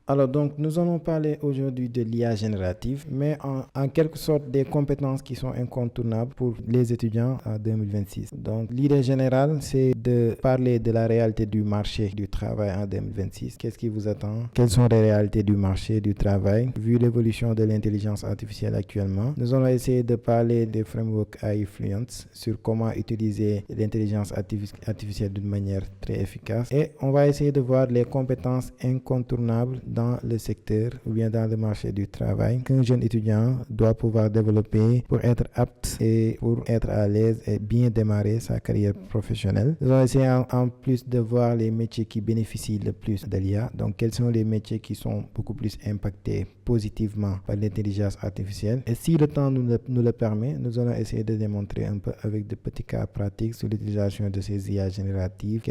Alors, donc, nous allons parler aujourd'hui de l'IA générative, mais en quelque sorte des compétences qui sont incontournables pour les étudiants en 2026. Donc, l'idée générale, c'est de parler de la réalité du marché du travail en 2026. Qu'est-ce qui vous attend? Quelles sont les réalités du marché du travail, vu l'évolution de l'intelligence artificielle actuellement? Nous allons essayer de parler des frameworks AI Fluent sur comment utiliser l'intelligence artificielle d'une manière très efficace. Et on va essayer de voir les compétences incontournables dans le secteur ou bien dans le marché du travail qu'un jeune étudiant doit pouvoir développer pour être apte et pour être à l'aise et bien démarrer sa carrière professionnelle. Nous allons essayer en plus de voir les métiers qui bénéficient le plus de l'IA. Donc, quels sont les métiers qui sont beaucoup plus impactés positivement par l'intelligence artificielle. Et si le temps nous le permet, nous allons essayer de démontrer un peu avec de petits cas pratiques sur l'utilisation de ces IA génératives,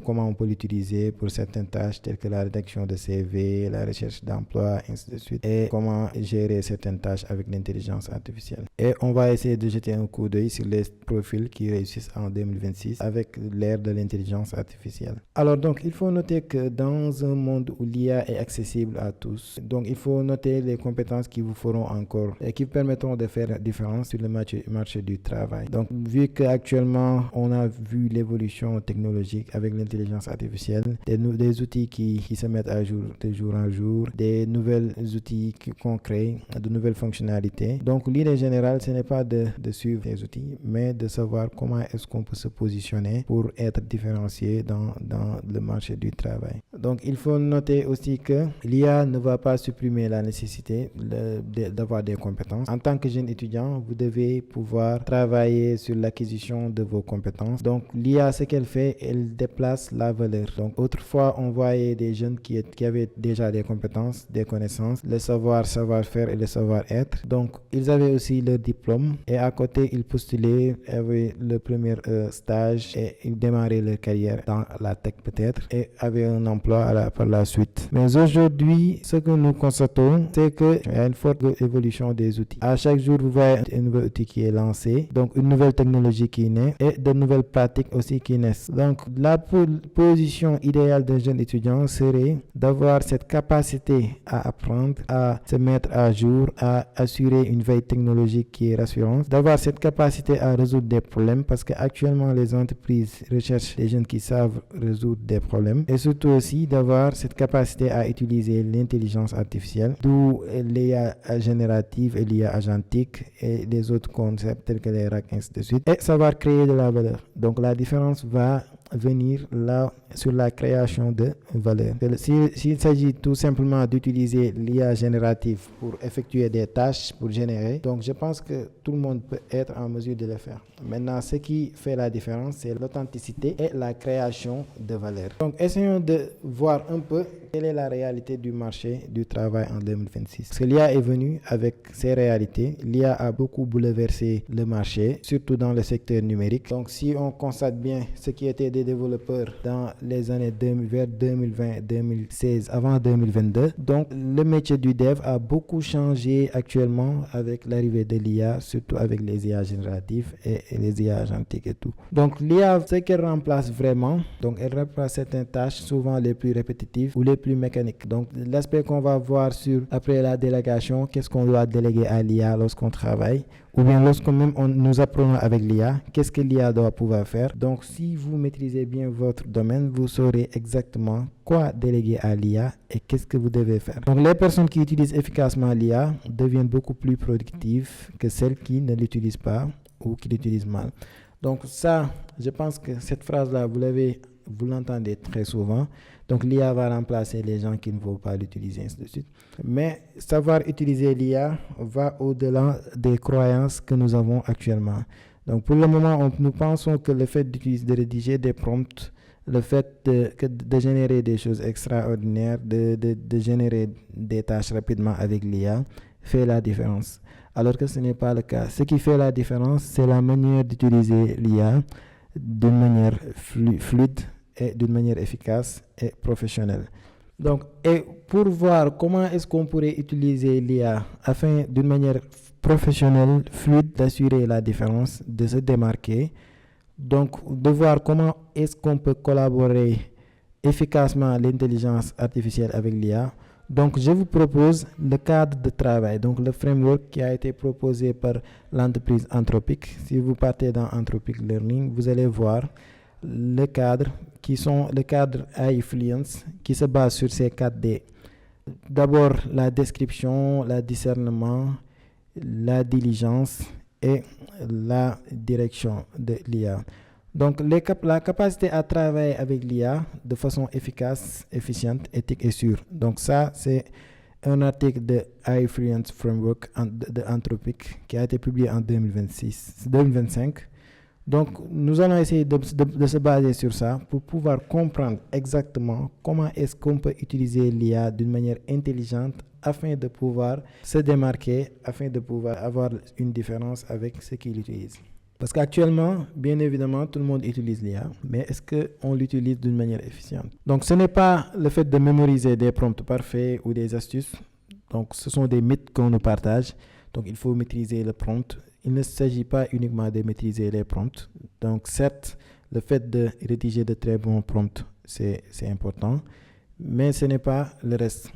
comment on peut l'utiliser pour certaines tâches telles que la rédaction de CV, la recherche d'emploi, ainsi de suite, et comment gérer certaines tâches avec l'intelligence artificielle. Et on va essayer de jeter un coup d'œil sur les profils qui réussissent en 2026 avec l'ère de l'intelligence artificielle. Alors donc, il faut noter que dans un monde où l'IA est accessible à tous, donc il faut noter les compétences qui vous feront encore et qui permettront de faire la différence sur le marché du travail. Donc, vu qu'actuellement, on a vu l'évolution technologique avec l'intelligence artificielle, des outils qui se mettent à jour de jour en jour, des nouvelles outils qu'on crée, de nouvelles fonctionnalités. Donc, l'idée générale, ce n'est pas de suivre les outils, mais de savoir comment est-ce qu'on peut se positionner pour être différencié dans le marché du travail. Donc, il faut noter aussi que l'IA ne va pas supprimer la nécessité d'avoir des compétences. En tant que jeune étudiant, vous devez pouvoir travailler sur l'acquisition de vos compétences. Donc, l'IA, ce qu'elle fait, elle déplace la valeur. Donc, autrefois, on voyait des jeunes qui avaient déjà des compétences, des connaissances, le savoir-faire et le savoir-être. Donc, ils avaient aussi leur diplôme et à côté, ils postulaient, avaient le premier stage et ils démarraient leur carrière dans la tech peut-être et avaient un emploi par la suite. Mais aujourd'hui, ce que nous constatons, c'est qu'il y a une forte évolution des outils. À chaque jour, vous voyez un nouvel outil qui est lancé, donc une nouvelle technologie qui naît et de nouvelles pratiques aussi qui naissent. Donc, la position idéale d'un jeune étudiant serait d'avoir cette capacité à apprendre, à se mettre à jour, à assurer une veille technologique qui est rassurante, d'avoir cette capacité à résoudre des problèmes parce qu'actuellement, les entreprises recherchent des jeunes qui savent résoudre des problèmes et surtout aussi d'avoir cette capacité à utiliser l'intelligence artificielle, d'où l'IA générative et l'IA agentique et les autres concepts tels que les RAG, ainsi de suite, et savoir créer de la valeur. Donc la différence va venir là sur la création de valeur. S'il s'agit tout simplement d'utiliser l'IA générative pour effectuer des tâches, pour générer, donc je pense que tout le monde peut être en mesure de le faire. Maintenant, ce qui fait la différence, c'est l'authenticité et la création de valeur. Donc, essayons de voir un peu quelle est la réalité du marché du travail en 2026. Parce que l'IA est venue avec ses réalités. L'IA a beaucoup bouleversé le marché, surtout dans le secteur numérique. Donc, si on constate bien ce qui était des développeurs dans les années vers 2020, 2016, avant 2022, donc le métier du dev a beaucoup changé actuellement avec l'arrivée de l'IA, surtout avec les IA génératives et les IA agentiques et tout. Donc l'IA, ce qu'elle remplace vraiment, donc elle remplace certaines tâches, souvent les plus répétitives ou les plus mécaniques. Donc l'aspect qu'on va voir après la délégation, qu'est-ce qu'on doit déléguer à l'IA lorsqu'on travaille, ou bien lorsque même nous apprenons avec l'IA, qu'est-ce que l'IA doit pouvoir faire. Donc si vous maîtrisez bien votre domaine, vous saurez exactement quoi déléguer à l'IA et qu'est-ce que vous devez faire. Donc les personnes qui utilisent efficacement l'IA deviennent beaucoup plus productives que celles qui ne l'utilisent pas ou qui l'utilisent mal. Donc ça, je pense que cette phrase-là, vous l'entendez très souvent. Donc l'IA va remplacer les gens qui ne vont pas l'utiliser, ainsi de suite. Mais savoir utiliser l'IA va au-delà des croyances que nous avons actuellement. Donc pour le moment, nous pensons que le fait de rédiger des prompts, le fait de générer des choses extraordinaires, de générer des tâches rapidement avec l'IA, fait la différence. Alors que ce n'est pas le cas. Ce qui fait la différence, c'est la manière d'utiliser l'IA d'une manière fluide et d'une manière efficace et professionnelle. Donc, et pour voir comment est-ce qu'on pourrait utiliser l'IA afin d'une manière professionnelle, fluide, d'assurer la différence, de se démarquer, donc de voir comment est-ce qu'on peut collaborer efficacement l'intelligence artificielle avec l'IA. Donc, je vous propose le cadre de travail, donc le framework qui a été proposé par l'entreprise Anthropic. Si vous partez dans Anthropic Learning, vous allez voir le cadre le cadre AI Fluence qui se base sur ces 4D. D'abord, la description, le discernement, la diligence et la direction de l'IA. Donc, la capacité à travailler avec l'IA de façon efficace, efficiente, éthique et sûre. Donc, ça, c'est un article de AI Fluence Framework de Anthropic qui a été publié en 2025. Donc, nous allons essayer de se baser sur ça pour pouvoir comprendre exactement comment est-ce qu'on peut utiliser l'IA d'une manière intelligente afin de pouvoir se démarquer, afin de pouvoir avoir une différence avec ceux qui l'utilisent. Parce qu'actuellement, bien évidemment, tout le monde utilise l'IA, mais est-ce qu'on l'utilise d'une manière efficiente? Donc, ce n'est pas le fait de mémoriser des prompts parfaits ou des astuces. Donc, ce sont des mythes qu'on nous partage. Donc, il faut maîtriser le prompt. Il ne s'agit pas uniquement de maîtriser les prompts. Donc, certes, le fait de rédiger de très bons prompts, c'est important, mais ce n'est pas le reste.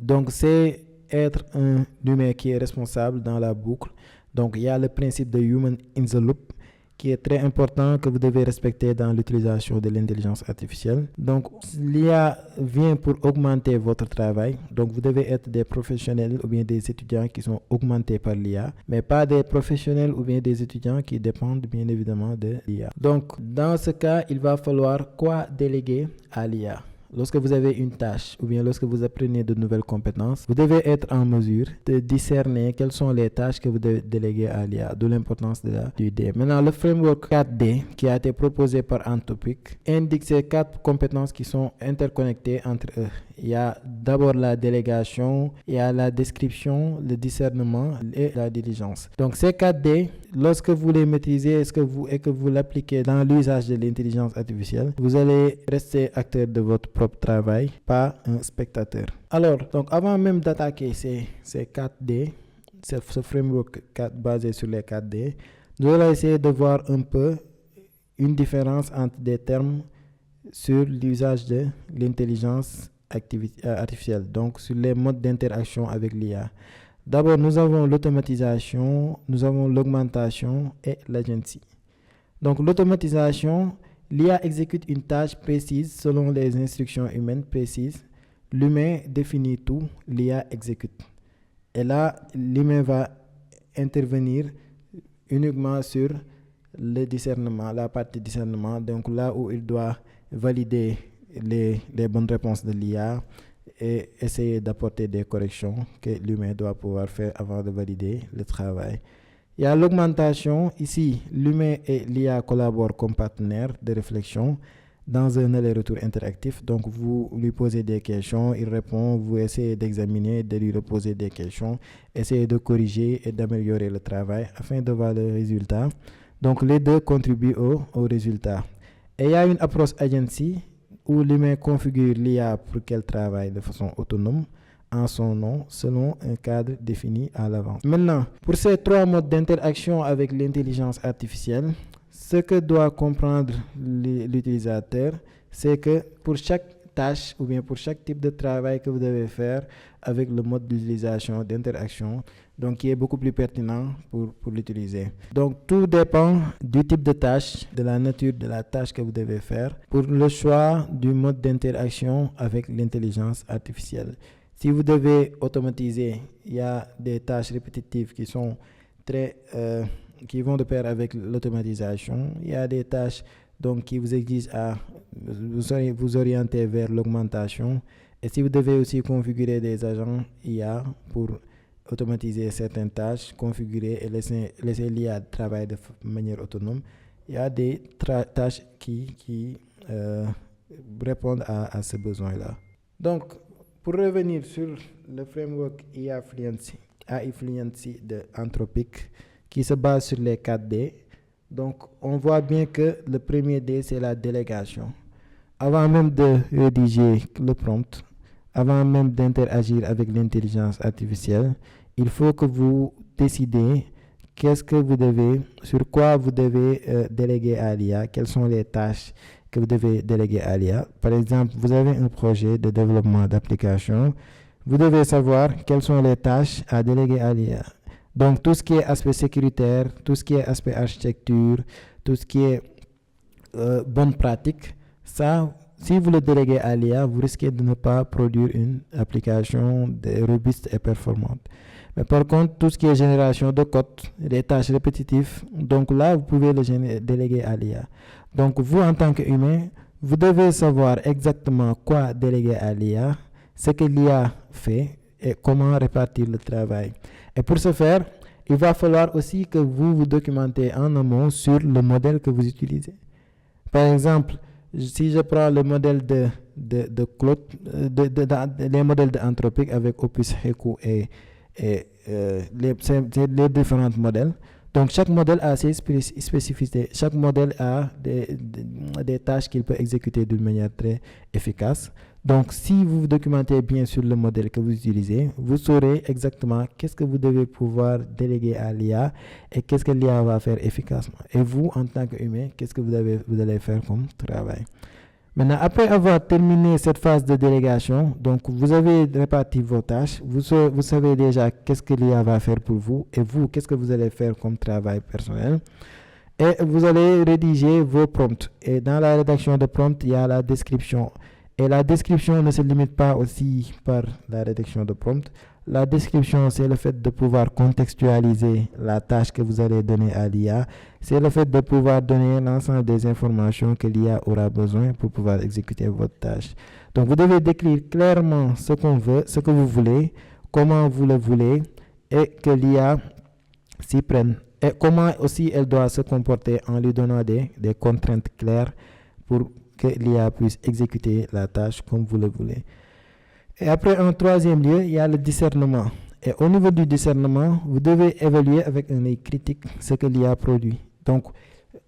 Donc, c'est être un humain qui est responsable dans la boucle. Donc, il y a le principe de human in the loop qui est très important que vous devez respecter dans l'utilisation de l'intelligence artificielle. Donc, l'IA vient pour augmenter votre travail. Donc, vous devez être des professionnels ou bien des étudiants qui sont augmentés par l'IA, mais pas des professionnels ou bien des étudiants qui dépendent bien évidemment de l'IA. Donc, dans ce cas, il va falloir quoi déléguer à l'IA? Lorsque vous avez une tâche ou bien lorsque vous apprenez de nouvelles compétences, vous devez être en mesure de discerner quelles sont les tâches que vous devez déléguer à l'IA, d'où l'importance du D. Maintenant, le framework 4D qui a été proposé par Anthropic indique ces 4 compétences qui sont interconnectées entre eux. Il y a d'abord la délégation, il y a la description, le discernement et la diligence. Donc ces 4D, lorsque vous les maîtrisez et que vous l'appliquez dans l'usage de l'intelligence artificielle, vous allez rester acteur de votre propre travail, pas un spectateur. Alors, donc avant même d'attaquer ces 4D, ce framework basé sur les 4D, nous allons essayer de voir un peu une différence entre des termes sur l'usage de l'intelligence artificielle, donc sur les modes d'interaction avec l'IA. D'abord, nous avons l'automatisation, nous avons l'augmentation et l'agency. Donc, l'automatisation, l'IA exécute une tâche précise selon les instructions humaines précises. L'humain définit tout, l'IA exécute. Et là, l'humain va intervenir uniquement sur le discernement, la partie discernement, donc là où il doit valider les bonnes réponses de l'IA et essayer d'apporter des corrections que l'humain doit pouvoir faire avant de valider le travail. Il y a l'augmentation. Ici, l'humain et l'IA collaborent comme partenaires de réflexion dans un aller-retour interactif. Donc, vous lui posez des questions, il répond, vous essayez d'examiner, de lui reposer des questions, essayez de corriger et d'améliorer le travail afin de voir le résultat. Donc, les deux contribuent au résultat. Et il y a une approche agency où l'humain configure l'IA pour qu'elle travaille de façon autonome en son nom selon un cadre défini à l'avance. Maintenant, pour ces 3 modes d'interaction avec l'intelligence artificielle, ce que doit comprendre l'utilisateur, c'est que pour chaque tâche ou bien pour chaque type de travail que vous devez faire avec le mode d'utilisation, d'interaction, donc qui est beaucoup plus pertinent pour l'utiliser. Donc tout dépend du type de tâche, de la nature de la tâche que vous devez faire pour le choix du mode d'interaction avec l'intelligence artificielle. Si vous devez automatiser, il y a des tâches répétitives qui sont qui vont de pair avec l'automatisation. Il y a des tâches donc, qui vous exigent à vous orienter vers l'augmentation. Et si vous devez aussi configurer des agents IA pour automatiser certaines tâches, configurer et laisser l'IA travailler de manière autonome, il y a des tâches qui répondent à ce besoin-là. Donc, pour revenir sur le framework AI Fluency de Anthropic, qui se base sur les 4D. Donc, on voit bien que le premier D, c'est la délégation. Avant même de rédiger le prompt, avant même d'interagir avec l'intelligence artificielle, il faut que vous décidez sur quoi vous devez déléguer à l'IA, quelles sont les tâches que vous devez déléguer à l'IA. Par exemple, vous avez un projet de développement d'application. Vous devez savoir quelles sont les tâches à déléguer à l'IA. Donc, tout ce qui est aspect sécuritaire, tout ce qui est aspect architecture, tout ce qui est bonne pratique, ça, si vous le déléguez à l'IA, vous risquez de ne pas produire une application robuste et performante. Mais par contre, tout ce qui est génération de code, les tâches répétitives, donc là, vous pouvez le déléguer à l'IA. Donc, vous, en tant qu'humain, vous devez savoir exactement quoi déléguer à l'IA, ce que l'IA fait et comment répartir le travail. Et pour ce faire, il va falloir aussi que vous vous documentez en amont sur le modèle que vous utilisez. Par exemple, si je prends le modèle de Claude, les modèles d'Anthropic avec Opus Heku et les différents modèles. Donc, chaque modèle a ses spécificités. Chaque modèle a des tâches qu'il peut exécuter d'une manière très efficace. Donc, si vous vous documentez bien sur le modèle que vous utilisez, vous saurez exactement qu'est-ce que vous devez pouvoir déléguer à l'IA et qu'est-ce que l'IA va faire efficacement. Et vous, en tant qu'humain, qu'est-ce que vous allez faire comme travail. Maintenant, après avoir terminé cette phase de délégation, donc vous avez réparti vos tâches, vous savez déjà qu'est-ce que l'IA va faire pour vous et vous, qu'est-ce que vous allez faire comme travail personnel. Et vous allez rédiger vos prompts. Et dans la rédaction de prompts, il y a la description. Et la description ne se limite pas aussi par la rédaction de prompt. La description, c'est le fait de pouvoir contextualiser la tâche que vous allez donner à l'IA. C'est le fait de pouvoir donner l'ensemble des informations que l'IA aura besoin pour pouvoir exécuter votre tâche. Donc, vous devez décrire clairement ce qu'on veut, ce que vous voulez, comment vous le voulez et que l'IA s'y prenne. Et comment aussi elle doit se comporter en lui donnant des contraintes claires pour que l'IA puisse exécuter la tâche comme vous le voulez. Et après, en troisième lieu, il y a le discernement. Et au niveau du discernement, vous devez évaluer avec un œil critique ce que l'IA produit. Donc,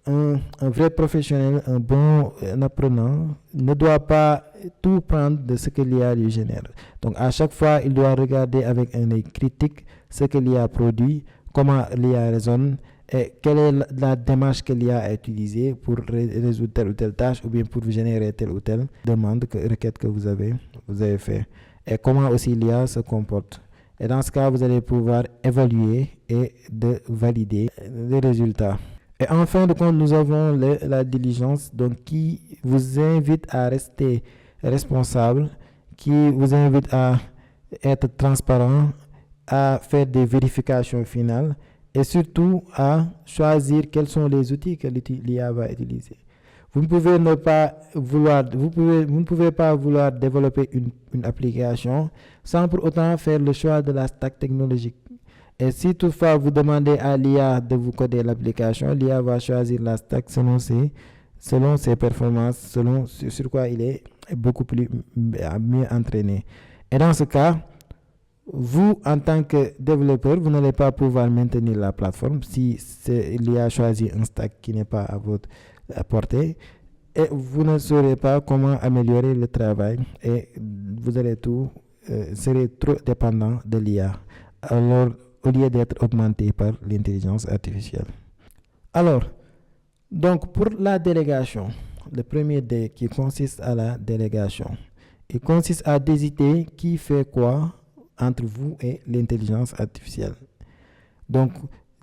un vrai professionnel, un bon apprenant, ne doit pas tout prendre de ce que l'IA lui génère. Donc, à chaque fois, il doit regarder avec un œil critique ce que l'IA produit, comment l'IA raisonne, et quelle est la démarche que l'IA a utilisée pour résoudre telle ou telle tâche ou bien pour générer telle ou telle demande, requête que vous avez fait. Et comment aussi l'IA se comporte. Et dans ce cas, vous allez pouvoir évaluer et valider les résultats. Et en fin de compte, nous avons la diligence donc, qui vous invite à rester responsable, qui vous invite à être transparent, à faire des vérifications finales et surtout à choisir quels sont les outils que l'IA va utiliser. Vous ne pouvez pas vouloir développer une application sans pour autant faire le choix de la stack technologique. Et si toutefois vous demandez à l'IA de vous coder l'application, l'IA va choisir la stack selon ses performances, sur quoi il est beaucoup mieux entraîné. Et dans ce cas, vous, en tant que développeur, vous n'allez pas pouvoir maintenir la plateforme si l'IA choisi un stack qui n'est pas à votre portée et vous ne saurez pas comment améliorer le travail et vous allez serez trop dépendant de l'IA. Alors, au lieu d'être augmenté par l'intelligence artificielle. Alors, donc pour la délégation, le premier D qui consiste à la délégation, il consiste à décider qui fait quoi entre vous et l'intelligence artificielle. Donc,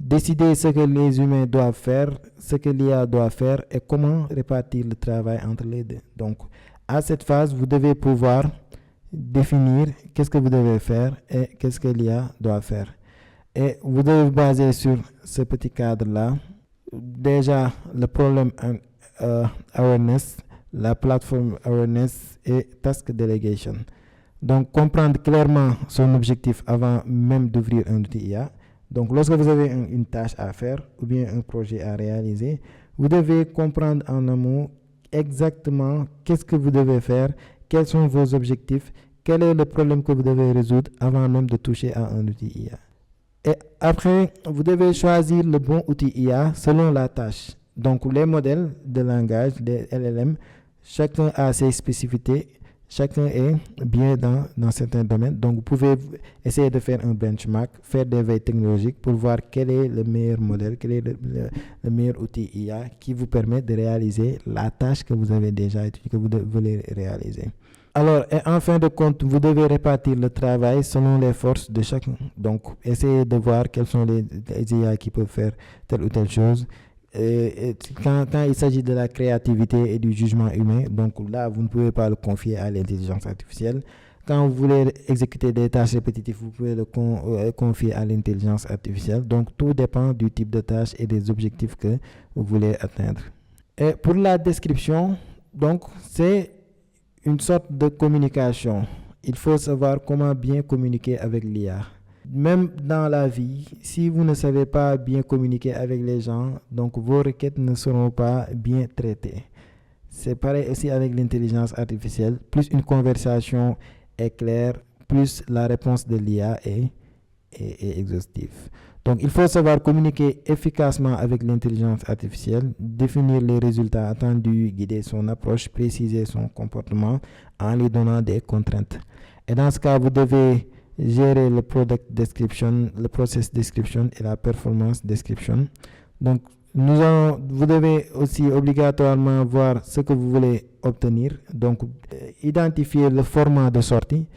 décider ce que les humains doivent faire, ce que l'IA doit faire et comment répartir le travail entre les deux. Donc, à cette phase, vous devez pouvoir définir qu'est-ce que vous devez faire et qu'est-ce que l'IA doit faire. Et vous devez vous baser sur ce petit cadre-là. Déjà, le problème awareness, la plateforme awareness et task delegation. Donc, comprendre clairement son objectif avant même d'ouvrir un outil IA. Donc, lorsque vous avez une tâche à faire ou bien un projet à réaliser, vous devez comprendre en amont exactement qu'est-ce que vous devez faire, quels sont vos objectifs, quel est le problème que vous devez résoudre avant même de toucher à un outil IA. Et après, vous devez choisir le bon outil IA selon la tâche. Donc, les modèles de langage, les LLM, chacun a ses spécificités. Chacun est bien dans certains domaines. Donc, vous pouvez essayer de faire un benchmark, faire des veilles technologiques pour voir quel est le meilleur modèle, quel est le meilleur outil IA qui vous permet de réaliser la tâche que vous avez déjà étudiée, que vous voulez réaliser. Alors, et en fin de compte, vous devez répartir le travail selon les forces de chacun. Donc, essayez de voir quels sont les IA qui peuvent faire telle ou telle chose. Quand il s'agit de la créativité et du jugement humain, donc là, vous ne pouvez pas le confier à l'intelligence artificielle. Quand vous voulez exécuter des tâches répétitives, vous pouvez le confier à l'intelligence artificielle. Donc, tout dépend du type de tâche et des objectifs que vous voulez atteindre. Et pour la description, donc, c'est une sorte de communication. Il faut savoir comment bien communiquer avec l'IA. Même dans la vie, si vous ne savez pas bien communiquer avec les gens, donc vos requêtes ne seront pas bien traitées. C'est pareil aussi avec l'intelligence artificielle. Plus une conversation est claire, plus la réponse de l'IA est exhaustive. Donc, il faut savoir communiquer efficacement avec l'intelligence artificielle, définir les résultats attendus, guider son approche, préciser son comportement en lui donnant des contraintes. Et dans ce cas, vous devez gérer le product description, le process description et la performance description. Donc, vous devez aussi obligatoirement voir ce que vous voulez obtenir. Donc, identifier le format de sortie.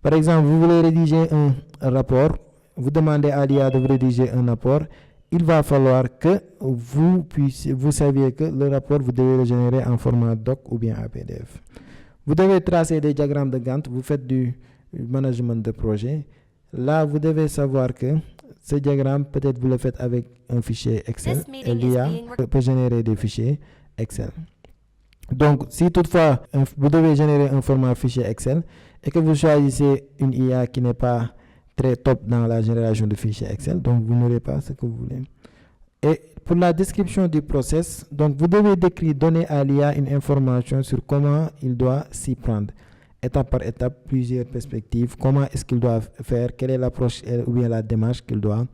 Par exemple, vous voulez rédiger un rapport. Vous demandez à l'IA de vous rédiger un rapport. Il va falloir que vous saviez que le rapport, vous devez le générer en format doc ou bien en PDF. Vous devez tracer des diagrammes de Gantt. Vous faites du management de projet. Là, vous devez savoir que ce diagramme, peut-être vous le faites avec un fichier Excel et l'IA peut générer des fichiers Excel. Donc, si toutefois, vous devez générer un format fichier Excel et que vous choisissez une IA qui n'est pas très top dans la génération de fichiers Excel, donc vous n'aurez pas ce que vous voulez. Et pour la description du process, donc vous devez donner à l'IA une information sur comment il doit s'y prendre. Étape par étape, plusieurs perspectives, comment est-ce qu'il doit faire, quelle est l'approche ou bien la démarche qu'il doit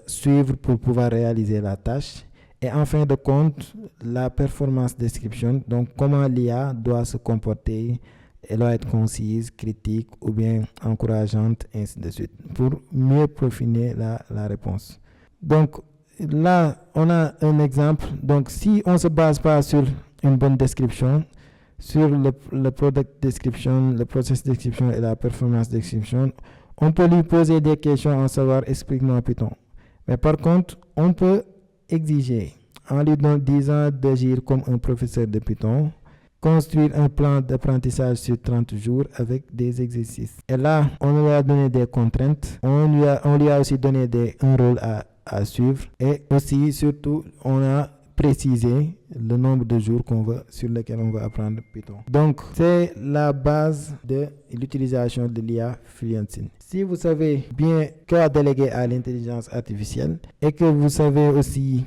suivre pour pouvoir réaliser la tâche. Et en fin de compte, la performance description, donc comment l'IA doit se comporter, elle doit être concise, critique ou bien encourageante, ainsi de suite, pour mieux peaufiner la réponse. Donc là, on a un exemple. Donc si on ne se base pas sur une bonne description, sur le product description, le process description et la performance description, on peut lui poser des questions en savoir explique-moi Python. Mais par contre, on peut exiger, en lui disant d'agir comme un professeur de Python, construire un plan d'apprentissage sur 30 jours avec des exercices. Et là, on lui a donné des contraintes, on lui a aussi donné un rôle à suivre et aussi, surtout, on a préciser le nombre de jours sur lesquels on va apprendre Python. Donc, c'est la base de l'utilisation de l'IA Fluentsin. Si vous savez bien quoi déléguer à l'intelligence artificielle et que vous savez aussi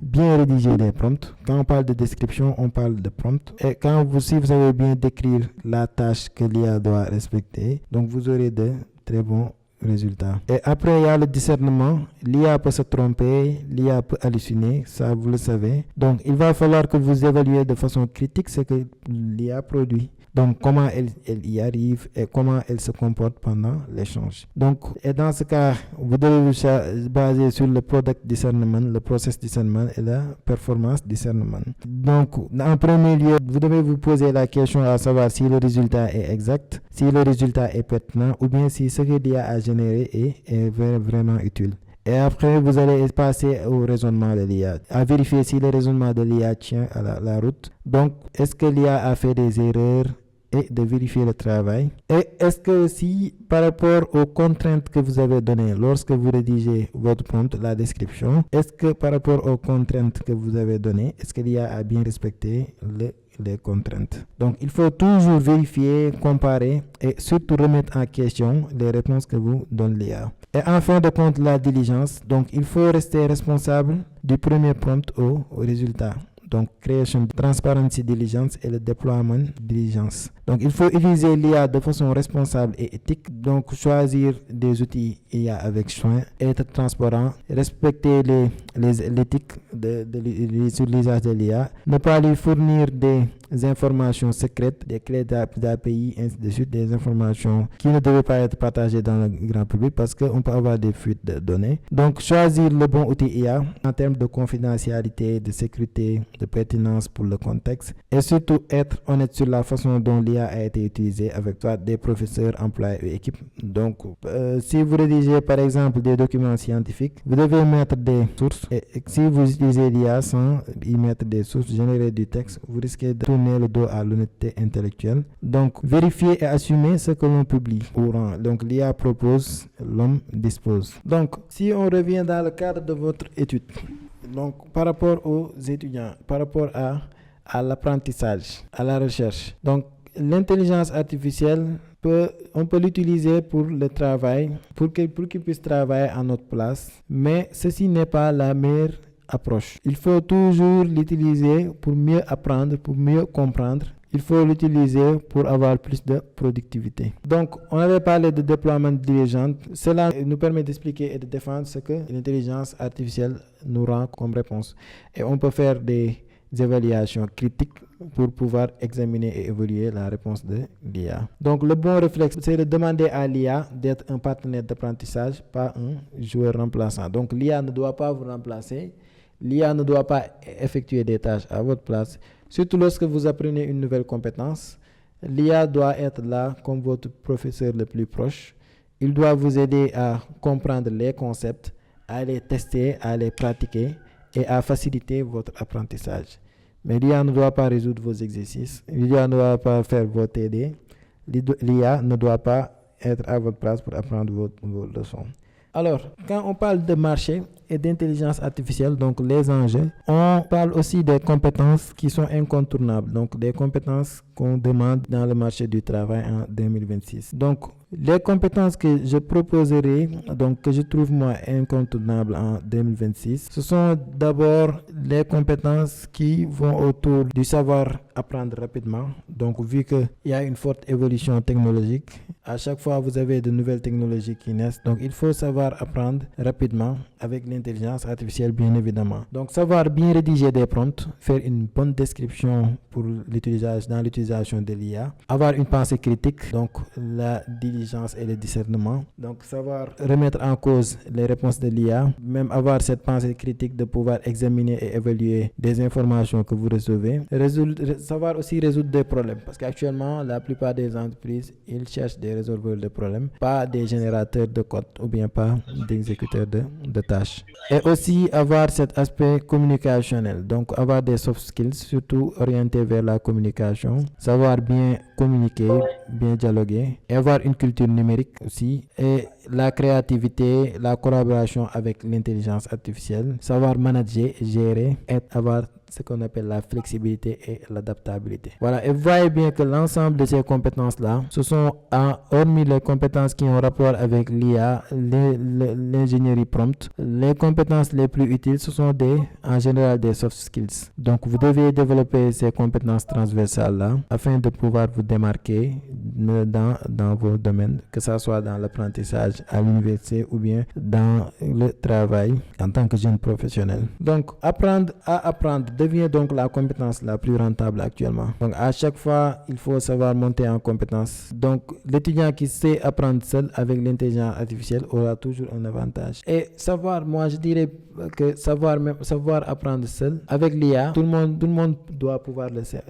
bien rédiger des prompts, quand on parle de description, on parle de prompt. Et si vous savez bien décrire la tâche que l'IA doit respecter, donc vous aurez de très bons résultat. Et après, il y a le discernement. L'IA peut se tromper, l'IA peut halluciner, ça vous le savez. Donc, il va falloir que vous évaluez de façon critique ce que l'IA produit. Donc, comment elle y arrive et comment elle se comporte pendant l'échange. Donc, et dans ce cas, vous devez vous baser sur le product discernment, le process discernment et la performance discernment. Donc, en premier lieu, vous devez vous poser la question à savoir si le résultat est exact, si le résultat est pertinent ou bien si ce que l'IA a généré est vraiment utile. Et après, vous allez passer au raisonnement de l'IA, à vérifier si le raisonnement de l'IA tient à la route. Donc, est-ce que l'IA a fait des erreurs et de vérifier le travail. Et est-ce que aussi, par rapport aux contraintes que vous avez données lorsque vous rédigez votre prompt, la description, est-ce que par rapport aux contraintes que vous avez données, est-ce que l'IA a bien respecté les contraintes? Donc, il faut toujours vérifier, comparer et surtout remettre en question les réponses que vous donne l'IA. Et en fin de compte, la diligence. Donc, il faut rester responsable du premier prompt au résultat. donc Creation Transparency Diligence et le Deployment Diligence. Donc il faut utiliser l'IA de façon responsable et éthique, donc choisir des outils IA avec soin, être transparent, respecter l'éthique de l'usage de l'IA, ne pas lui fournir des informations secrètes, des clés d'API, ainsi de suite, des informations qui ne devaient pas être partagées dans le grand public parce qu'on peut avoir des fuites de données. Donc choisir le bon outil IA en termes de confidentialité, de sécurité, de pertinence pour le contexte et surtout être honnête sur la façon dont l'IA a été utilisée avec soit des professeurs, employés et équipes. Donc si vous rédigez par exemple des documents scientifiques, vous devez mettre des sources et si vous utilisez l'IA sans y mettre des sources, générer du texte, vous risquez de tourner le dos à l'honnêteté intellectuelle. Donc vérifier et assumer ce que l'on publie. Donc l'IA propose, l'homme dispose. Donc si on revient dans le cadre de votre étude, donc par rapport aux étudiants, par rapport à l'apprentissage, à la recherche, donc l'intelligence artificielle on peut l'utiliser pour le travail, pour qu'il puisse travailler à notre place, mais ceci n'est pas la meilleure approche. Il faut toujours l'utiliser pour mieux apprendre, pour mieux comprendre. Il faut l'utiliser pour avoir plus de productivité. Donc, on avait parlé de déploiement diligent. Cela nous permet d'expliquer et de défendre ce que l'intelligence artificielle nous rend comme réponse. Et on peut faire des évaluations critiques pour pouvoir examiner et évaluer la réponse de l'IA. Donc, le bon réflexe, c'est de demander à l'IA d'être un partenaire d'apprentissage, pas un joueur remplaçant. Donc, l'IA ne doit pas vous remplacer. L'IA ne doit pas effectuer des tâches à votre place. Surtout lorsque vous apprenez une nouvelle compétence, l'IA doit être là comme votre professeur le plus proche. Il doit vous aider à comprendre les concepts, à les tester, à les pratiquer et à faciliter votre apprentissage. Mais l'IA ne doit pas résoudre vos exercices. L'IA ne doit pas faire vos TD. L'IA ne doit pas être à votre place pour apprendre vos leçons. Alors, quand on parle de marché et d'intelligence artificielle, donc les enjeux, on parle aussi des compétences qui sont incontournables, donc des compétences qu'on demande dans le marché du travail en 2026. Donc, les compétences que je proposerai, donc que je trouve moi incontournables en 2026, ce sont d'abord les compétences qui vont autour du savoir apprendre rapidement. Donc, vu qu'il y a une forte évolution technologique, à chaque fois vous avez de nouvelles technologies qui naissent. Donc, il faut savoir apprendre rapidement avec l'intelligence artificielle, bien évidemment. Donc, savoir bien rédiger des prompts, faire une bonne description pour dans l'utilisation de l'IA, avoir une pensée critique, donc la diligence et le discernement. Donc, savoir remettre en cause les réponses de l'IA, même avoir cette pensée critique de pouvoir examiner et évaluer des informations que vous recevez. Savoir aussi résoudre des problèmes, parce qu'actuellement, la plupart des entreprises, ils cherchent des résolveurs de problèmes, pas des générateurs de code ou bien pas d'exécuteurs de tâches. Et aussi avoir cet aspect communicationnel, donc avoir des soft skills, surtout orientés vers la communication, savoir bien communiquer, bien dialoguer, et avoir une culture numérique aussi, et la créativité, la collaboration avec l'intelligence artificielle, savoir manager, gérer, et avoir ce qu'on appelle la flexibilité et l'adaptabilité. Voilà, et vous voyez bien que l'ensemble de ces compétences-là, ce sont, hormis les compétences qui ont rapport avec l'IA, l'ingénierie prompt, les compétences les plus utiles, ce sont en général des soft skills. Donc, vous devez développer ces compétences transversales-là afin de pouvoir vous démarquer dans vos domaines, que ce soit dans l'apprentissage à l'université ou bien dans le travail en tant que jeune professionnel. Donc, apprendre à apprendre devient donc la compétence la plus rentable actuellement. Donc, à chaque fois, il faut savoir monter en compétence. Donc, l'étudiant qui sait apprendre seul avec l'intelligence artificielle aura toujours un avantage. Et moi, je dirais que savoir apprendre seul avec l'IA, tout le monde doit pouvoir le faire.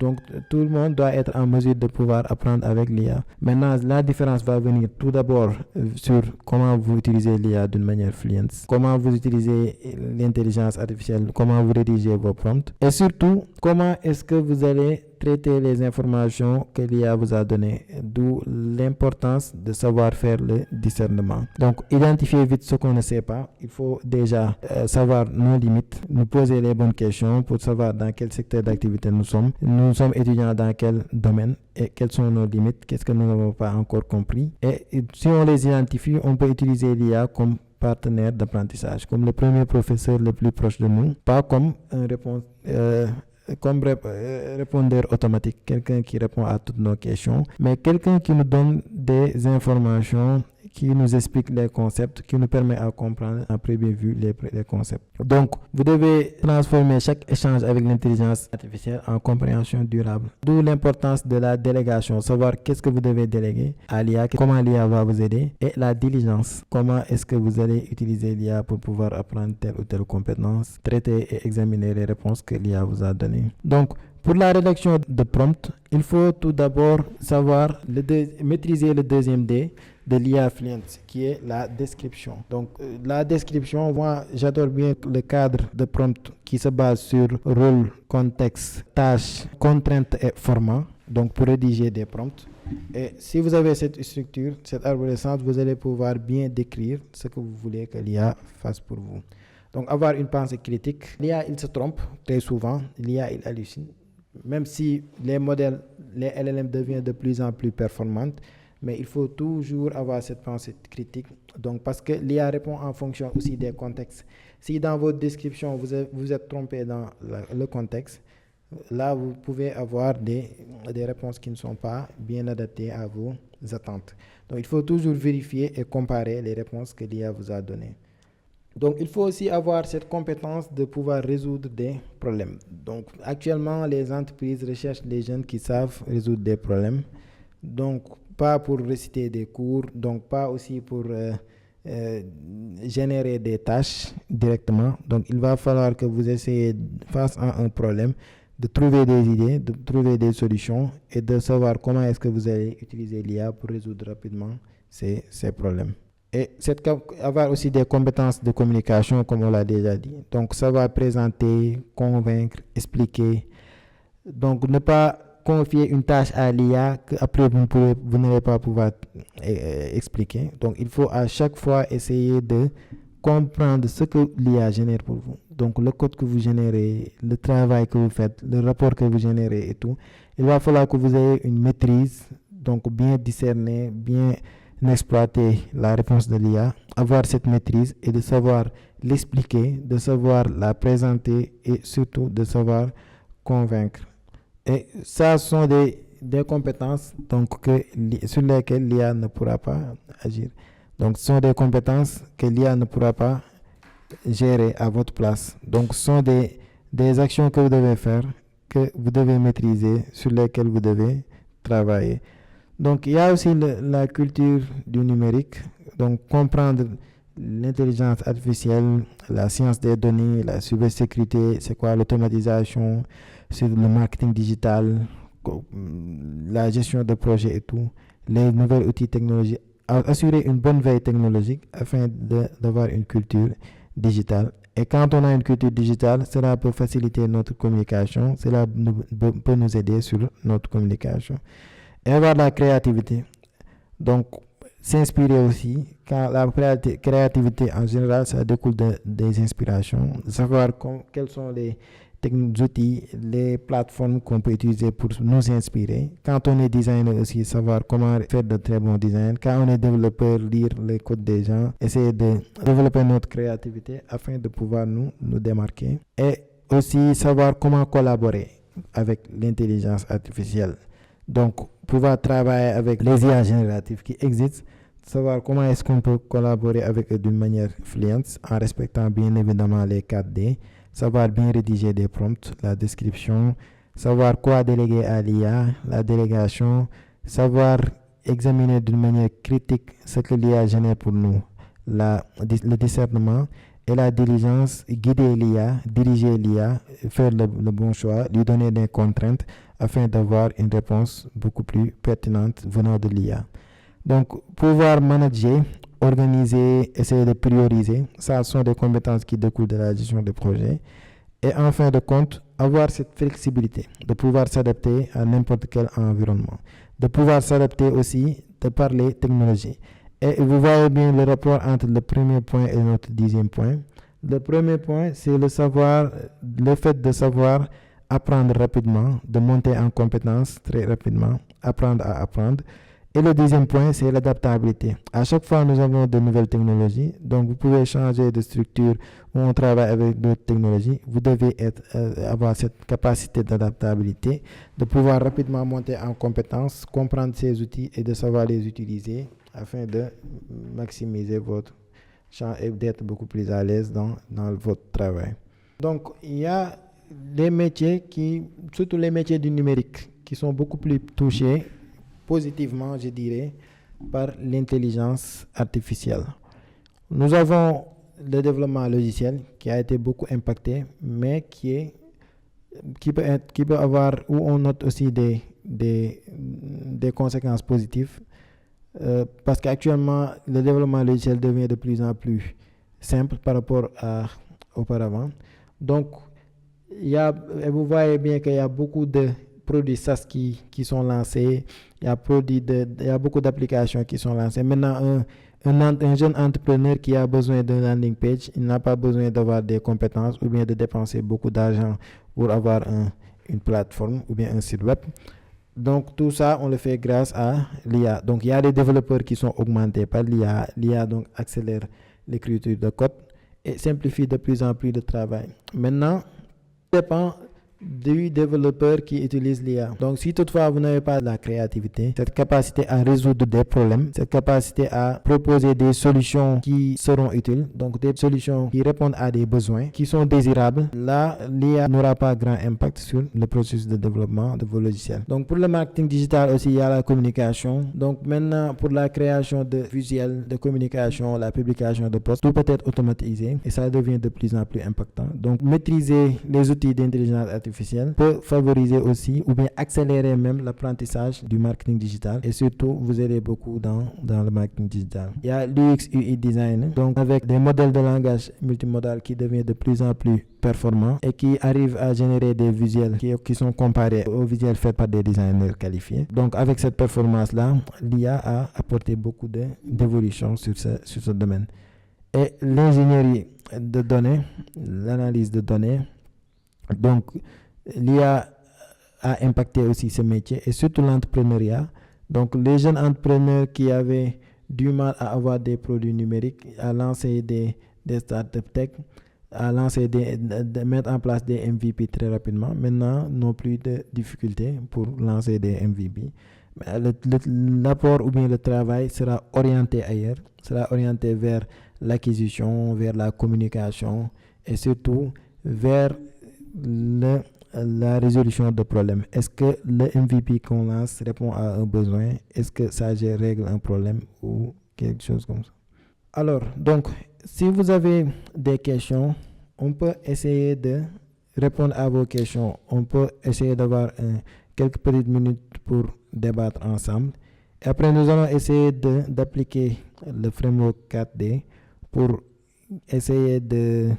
Donc, tout le monde doit être en mesure de pouvoir apprendre avec l'IA. Maintenant, la différence va venir tout d'abord sur comment vous utilisez l'IA d'une manière fluente, comment vous utilisez l'intelligence artificielle, comment vous rédigez vos prompts, et surtout, comment est-ce que vous allez traiter les informations que l'IA vous a données, d'où l'importance de savoir faire le discernement. Donc, identifier vite ce qu'on ne sait pas. Il faut déjà savoir nos limites, nous poser les bonnes questions pour savoir dans quel secteur d'activité nous sommes. Nous sommes étudiants dans quel domaine et quelles sont nos limites, qu'est-ce que nous n'avons pas encore compris. Et si on les identifie, on peut utiliser l'IA comme partenaire d'apprentissage, comme le premier professeur le plus proche de nous, pas comme un répondeur automatique, quelqu'un qui répond à toutes nos questions, mais quelqu'un qui nous donne des informations, qui nous explique les concepts, qui nous permet à comprendre à première vue les concepts. Donc, vous devez transformer chaque échange avec l'intelligence artificielle en compréhension durable. D'où l'importance de la délégation, savoir qu'est-ce que vous devez déléguer à l'IA, comment l'IA va vous aider, et la diligence, comment est-ce que vous allez utiliser l'IA pour pouvoir apprendre telle ou telle compétence, traiter et examiner les réponses que l'IA vous a données. Donc, pour la rédaction de prompt, il faut tout d'abord savoir maîtriser le deuxième D de l'IA Fluent, qui est la description. Donc, la description, moi, j'adore bien le cadre de prompt qui se base sur rôle, contexte, tâche, contrainte et format. Donc, pour rédiger des prompts. Et si vous avez cette structure, cette arborescence, vous allez pouvoir bien décrire ce que vous voulez que l'IA fasse pour vous. Donc, avoir une pensée critique. L'IA, il se trompe très souvent. L'IA, il hallucine. Même si les modèles, les LLM deviennent de plus en plus performantes, mais il faut toujours avoir cette pensée critique. Donc, parce que l'IA répond en fonction aussi des contextes. Si dans votre description, vous êtes trompé dans le contexte, là, vous pouvez avoir des réponses qui ne sont pas bien adaptées à vos attentes. Donc, il faut toujours vérifier et comparer les réponses que l'IA vous a données. Donc, il faut aussi avoir cette compétence de pouvoir résoudre des problèmes. Donc, actuellement, les entreprises recherchent des jeunes qui savent résoudre des problèmes. Donc, pas pour réciter des cours, donc pas aussi pour générer des tâches directement. Donc, il va falloir que vous essayez, face à un problème, de trouver des idées, de trouver des solutions et de savoir comment est-ce que vous allez utiliser l'IA pour résoudre rapidement ces problèmes. Et avoir aussi des compétences de communication, comme on l'a déjà dit. Donc, savoir présenter, convaincre, expliquer. Donc, ne pas confier une tâche à l'IA qu'après vous n'allez pas pouvoir expliquer. Donc, il faut à chaque fois essayer de comprendre ce que l'IA génère pour vous. Donc, le code que vous générez, le travail que vous faites, le rapport que vous générez et tout. Il va falloir que vous ayez une maîtrise, donc bien discerner, bien exploiter la réponse de l'IA, avoir cette maîtrise et de savoir l'expliquer, de savoir la présenter et surtout de savoir convaincre. Et ça sont des compétences donc, sur lesquelles l'IA ne pourra pas agir. Donc, ce sont des compétences que l'IA ne pourra pas gérer à votre place. Donc, ce sont des actions que vous devez faire, que vous devez maîtriser, sur lesquelles vous devez travailler. Donc, il y a aussi la culture du numérique, donc comprendre l'intelligence artificielle, la science des données, la cybersécurité, c'est quoi l'automatisation, c'est le marketing digital, la gestion de projets et tout, les nouvelles outils technologiques, assurer une bonne veille technologique afin d'avoir une culture digitale. Et quand on a une culture digitale, cela peut faciliter notre communication, cela peut nous aider sur notre communication. Et avoir la créativité. Donc, s'inspirer aussi. Quand la créativité en général, ça découle des inspirations. Savoir quels sont les outils, les plateformes qu'on peut utiliser pour nous inspirer. Quand on est designer aussi, savoir comment faire de très bons designs. Quand on est développeur, lire les codes des gens. Essayer de développer notre créativité afin de pouvoir nous démarquer. Et aussi savoir comment collaborer avec l'intelligence artificielle. Donc, pouvoir travailler avec les IA génératives qui existent, savoir comment est-ce qu'on peut collaborer avec eux d'une manière fluente en respectant bien évidemment les 4D, savoir bien rédiger des prompts, la description, savoir quoi déléguer à l'IA, la délégation, savoir examiner d'une manière critique ce que l'IA génère pour nous, le discernement et la diligence, guider l'IA, diriger l'IA, faire le bon choix, lui donner des contraintes afin d'avoir une réponse beaucoup plus pertinente venant de l'IA. Donc, pouvoir manager, organiser, essayer de prioriser, ça sont des compétences qui découlent de la gestion de projet. Et en fin de compte, avoir cette flexibilité de pouvoir s'adapter à n'importe quel environnement, de pouvoir s'adapter aussi de par les technologies. Et vous voyez bien le rapport entre le premier point et notre 10e point. Le premier point, c'est le fait de savoir apprendre rapidement, de monter en compétences très rapidement, apprendre à apprendre. Et le deuxième point, c'est l'adaptabilité. À chaque fois, nous avons de nouvelles technologies. Donc, vous pouvez changer de structure où on travaille avec d'autres technologies. Vous devez avoir cette capacité d'adaptabilité, de pouvoir rapidement monter en compétences, comprendre ces outils et de savoir les utiliser afin de maximiser votre champ et d'être beaucoup plus à l'aise dans votre travail. Donc, il y a des métiers surtout les métiers du numérique, qui sont beaucoup plus touchés positivement, je dirais, par l'intelligence artificielle. Nous avons le développement logiciel qui a été beaucoup impacté, mais qui peut avoir, où on note aussi des conséquences positives, parce qu'actuellement, le développement logiciel devient de plus en plus simple par rapport à auparavant. Donc, vous voyez bien qu'il y a beaucoup de produits SaaS qui sont lancés, il y a beaucoup d'applications qui sont lancées. Maintenant, un jeune entrepreneur qui a besoin d'un landing page, il n'a pas besoin d'avoir des compétences ou bien de dépenser beaucoup d'argent pour avoir une plateforme ou bien un site web. Donc, tout ça, on le fait grâce à l'IA. Donc, il y a des développeurs qui sont augmentés par l'IA. L'IA, donc, accélère l'écriture de code et simplifie de plus en plus le travail. Maintenant, ça dépend du développeur qui utilise l'IA. Donc, si toutefois vous n'avez pas la créativité, cette capacité à résoudre des problèmes, cette capacité à proposer des solutions qui seront utiles, donc des solutions qui répondent à des besoins, qui sont désirables, là, l'IA n'aura pas grand impact sur le processus de développement de vos logiciels. Donc, pour le marketing digital aussi, il y a la communication. Donc, maintenant, pour la création de visuels, de communication, la publication de posts, tout peut être automatisé et ça devient de plus en plus impactant. Donc, maîtriser les outils d'intelligence artificielle peut favoriser aussi ou bien accélérer même l'apprentissage du marketing digital et surtout vous aider beaucoup dans le marketing digital. Il y a l'UX UI design, donc avec des modèles de langage multimodal qui deviennent de plus en plus performants et qui arrivent à générer des visuels qui sont comparés aux visuels faits par des designers qualifiés. Donc avec cette performance-là, l'IA a apporté beaucoup d'évolution sur ce domaine. Et l'ingénierie de données, l'analyse de données, donc l'IA a impacté aussi ce métier et surtout l'entrepreneuriat. Donc les jeunes entrepreneurs qui avaient du mal à avoir des produits numériques, à lancer des startups tech, à mettre en place des MVP très rapidement, maintenant n'ont plus de difficultés pour lancer des MVP. L'apport ou bien le travail sera orienté ailleurs, sera orienté vers l'acquisition, vers la communication et surtout vers la résolution de problèmes. Est-ce que le MVP qu'on lance répond à un besoin? Est-ce que ça règle un problème ou quelque chose comme ça? Alors, donc, si vous avez des questions, on peut essayer de répondre à vos questions. On peut essayer d'avoir quelques petites minutes pour débattre ensemble. Et après, nous allons essayer d'appliquer le framework 4D pour essayer de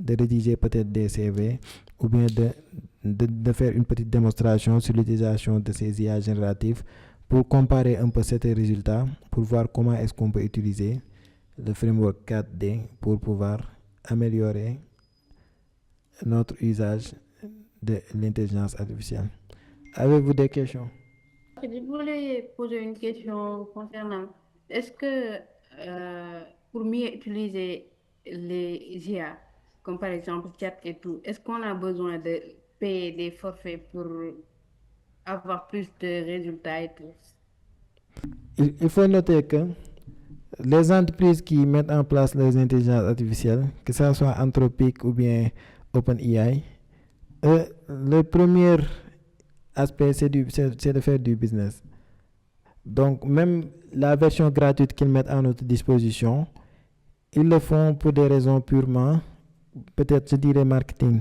rédiger peut-être des CV ou bien de faire une petite démonstration sur l'utilisation de ces IA génératives pour comparer un peu ces résultats, pour voir comment est-ce qu'on peut utiliser le framework 4D pour pouvoir améliorer notre usage de l'intelligence artificielle. Avez-vous des questions? Je voulais poser une question concernant, est-ce que pour mieux utiliser les IA, comme par exemple chat et tout, est-ce qu'on a besoin de payer des forfaits pour avoir plus de résultats et tout? Il faut noter que les entreprises qui mettent en place les intelligences artificielles, que ce soit Anthropic ou bien OpenAI, le premier aspect, c'est de faire du business. Donc, même la version gratuite qu'ils mettent à notre disposition, ils le font pour des raisons purement, peut-être je dirais marketing,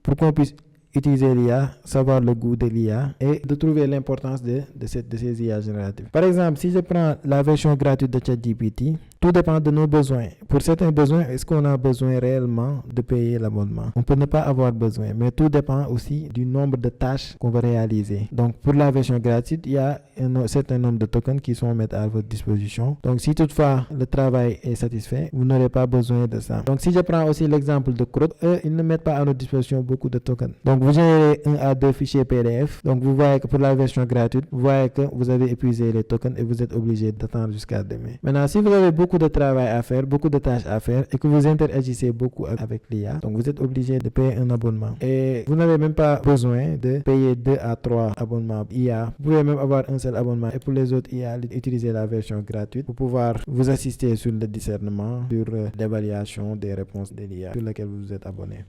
pour qu'on puisse utiliser l'IA, savoir le goût de l'IA et de trouver l'importance de ces IA génératives. Par exemple, si je prends la version gratuite de ChatGPT, tout dépend de nos besoins. Pour certains besoins, est-ce qu'on a besoin réellement de payer l'abonnement? On peut ne pas avoir besoin, mais tout dépend aussi du nombre de tâches qu'on va réaliser. Donc, pour la version gratuite, il y a un certain nombre de tokens qui sont mis à votre disposition. Donc, si toutefois le travail est satisfait, vous n'aurez pas besoin de ça. Donc, si je prends aussi l'exemple de Crowd, eux, ils ne mettent pas à notre disposition beaucoup de tokens. Donc, vous générez 1 à 2 fichiers PDF. Donc vous voyez que pour la version gratuite, vous voyez que vous avez épuisé les tokens et vous êtes obligé d'attendre jusqu'à demain. Maintenant, si vous avez beaucoup de travail à faire, beaucoup de tâches à faire et que vous interagissez beaucoup avec l'IA, donc vous êtes obligé de payer un abonnement. Et vous n'avez même pas besoin de payer 2 à 3 abonnements IA. Vous pouvez même avoir un seul abonnement. Et pour les autres IA, utilisez la version gratuite pour pouvoir vous assister sur le discernement, sur l'évaluation des réponses de l'IA sur laquelle vous êtes abonné.